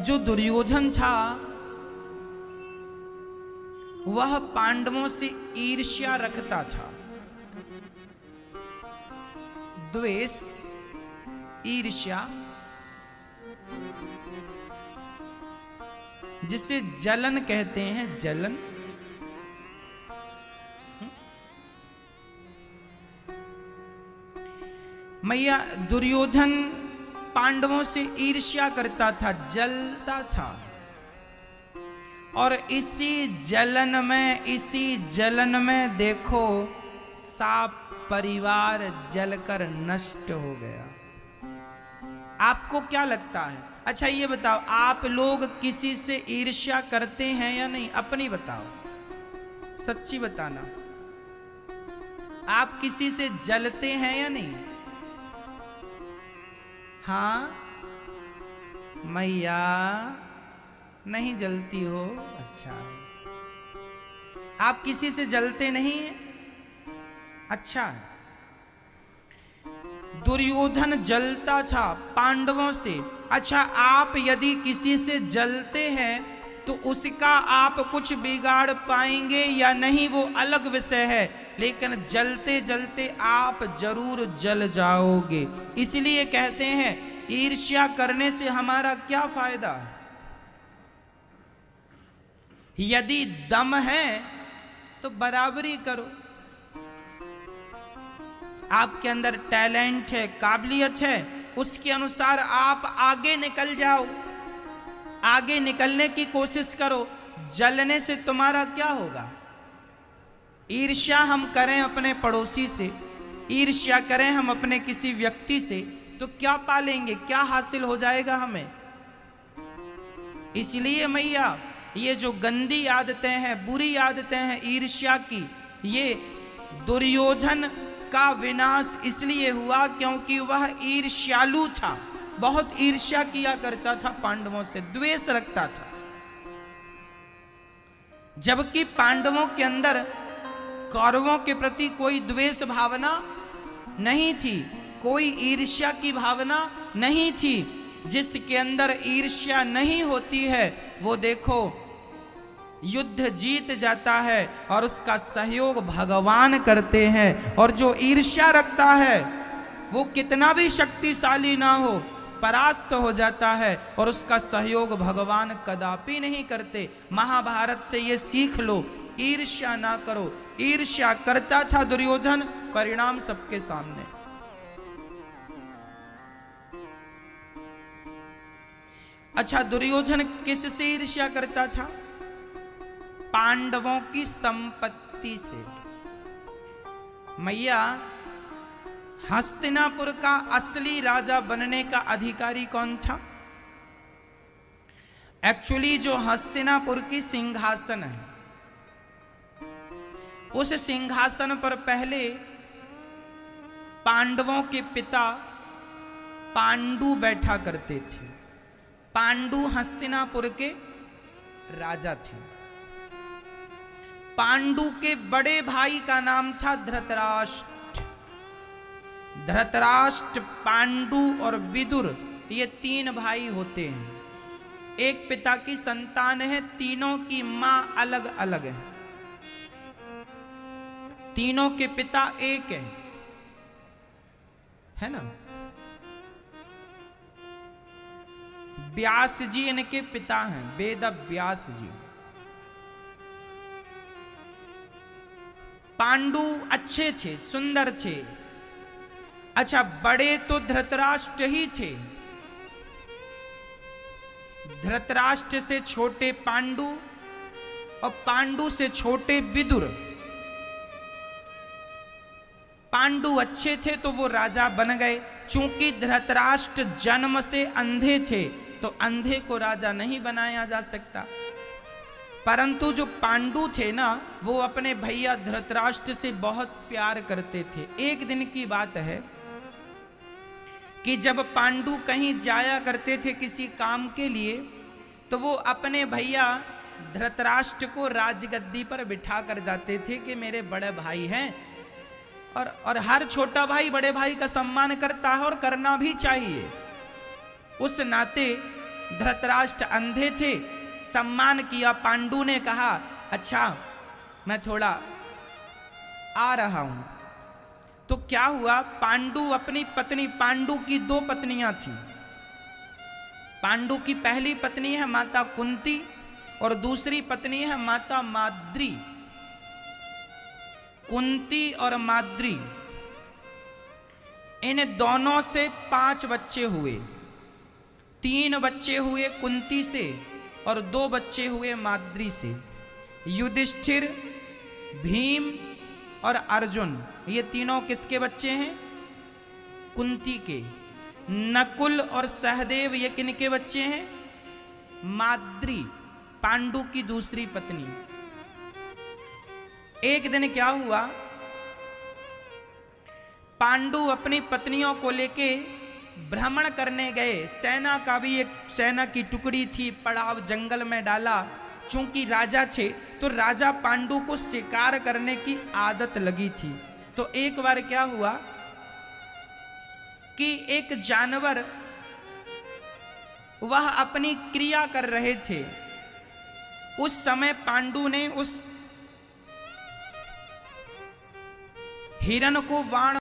जो दुर्योधन था वह पांडवों से ईर्ष्या रखता था। द्वेष, ईर्ष्या, जिसे जलन कहते हैं, जलन। मैया दुर्योधन पांडवों से ईर्ष्या करता था, जलता था, और इसी जलन में देखो साप परिवार जलकर नष्ट हो गया। आपको क्या लगता है? अच्छा ये बताओ, आप लोग किसी से ईर्ष्या करते हैं या नहीं? अपनी बताओ, सच्ची बताना। आप किसी से जलते हैं या नहीं? हाँ मैया नहीं जलती हो, अच्छा है। आप किसी से जलते नहीं हैं, अच्छा है। दुर्योधन जलता था पांडवों से। अच्छा, आप यदि किसी से जलते हैं तो उसका आप कुछ बिगाड़ पाएंगे या नहीं, वो अलग विषय है, लेकिन जलते जलते आप जरूर जल जाओगे। इसलिए कहते हैं ईर्ष्या करने से हमारा क्या फायदा? यदि दम है तो बराबरी करो। आपके अंदर टैलेंट है, काबिलियत है, उसके अनुसार आप आगे निकल जाओ, आगे निकलने की कोशिश करो। जलने से तुम्हारा क्या होगा? ईर्ष्या हम करें अपने पड़ोसी से, ईर्ष्या करें हम अपने किसी व्यक्ति से, तो क्या पालेंगे, क्या हासिल हो जाएगा हमें? इसलिए मैया ये जो गंदी आदतें हैं, बुरी आदतें हैं ईर्ष्या की, ये दुर्योधन का विनाश इसलिए हुआ क्योंकि वह ईर्ष्यालु था, बहुत ईर्ष्या किया करता था, पांडवों से द्वेष रखता था। जबकि पांडवों के अंदर कौरवों के प्रति कोई द्वेष भावना नहीं थी, कोई ईर्ष्या की भावना नहीं थी। जिसके अंदर ईर्ष्या नहीं होती है वो देखो युद्ध जीत जाता है और उसका सहयोग भगवान करते हैं। और जो ईर्ष्या रखता है वो कितना भी शक्तिशाली ना हो, परास्त हो जाता है और उसका सहयोग भगवान कदापि नहीं करते। महाभारत से ये सीख लो, ईर्ष्या ना करो। ईर्ष्या करता था दुर्योधन, परिणाम सबके सामने। अच्छा, दुर्योधन किससे ईर्ष्या करता था? पांडवों की संपत्ति से। मैया हस्तिनापुर का असली राजा बनने का अधिकारी कौन था? एक्चुअली जो हस्तिनापुर की सिंहासन है, उस सिंहासन पर पहले पांडवों के पिता पांडु बैठा करते थे। पांडु हस्तिनापुर के राजा थे। पांडु के बड़े भाई का नाम था धृतराष्ट्र। धृतराष्ट्र, पांडु और विदुर, ये 3 भाई होते हैं। एक पिता की संतान है, तीनों की मां अलग अलग है, तीनों के पिता एक है ना। व्यास जी इनके पिता हैं, वेद व्यास जी। पांडु अच्छे थे, सुंदर थे। अच्छा, बड़े तो धृतराष्ट्र ही थे। धृतराष्ट्र से छोटे पांडु और पांडु से छोटे विदुर। पांडु अच्छे थे तो वो राजा बन गए। चूंकि धृतराष्ट्र जन्म से अंधे थे तो अंधे को राजा नहीं बनाया जा सकता। परंतु जो पांडु थे ना, वो अपने भैया धृतराष्ट्र से बहुत प्यार करते थे। एक दिन की बात है कि जब पांडु कहीं जाया करते थे किसी काम के लिए, तो वो अपने भैया धृतराष्ट्र को राजगद्दी पर बिठा कर जाते थे कि मेरे बड़े भाई हैं, और हर छोटा भाई बड़े भाई का सम्मान करता है और करना भी चाहिए। उस नाते धृतराष्ट्र अंधे थे, सम्मान किया। पांडु ने कहा अच्छा मैं थोड़ा आ रहा हूं। तो क्या हुआ, पांडु अपनी पत्नी, पांडु की 2 पत्नियां थी। पांडु की पहली पत्नी है माता कुंती और दूसरी पत्नी है माता माद्री। कुंती और माद्री, इन दोनों से 5 बच्चे हुए। 3 बच्चे हुए कुंती से और 2 बच्चे हुए माद्री से। युधिष्ठिर, भीम और अर्जुन, ये तीनों किसके बच्चे हैं? कुंती के। नकुल और सहदेव, ये किनके बच्चे हैं? माद्री, पांडु की दूसरी पत्नी। एक दिन क्या हुआ, पांडु अपनी पत्नियों को लेके भ्रमण करने गए। सेना का भी एक सेना की टुकड़ी थी, पड़ाव जंगल में डाला। चूंकि राजा थे तो राजा पांडु को शिकार करने की आदत लगी थी। तो एक बार क्या हुआ कि एक जानवर, वह अपनी क्रिया कर रहे थे। उस समय पांडु ने उस हिरण को बाण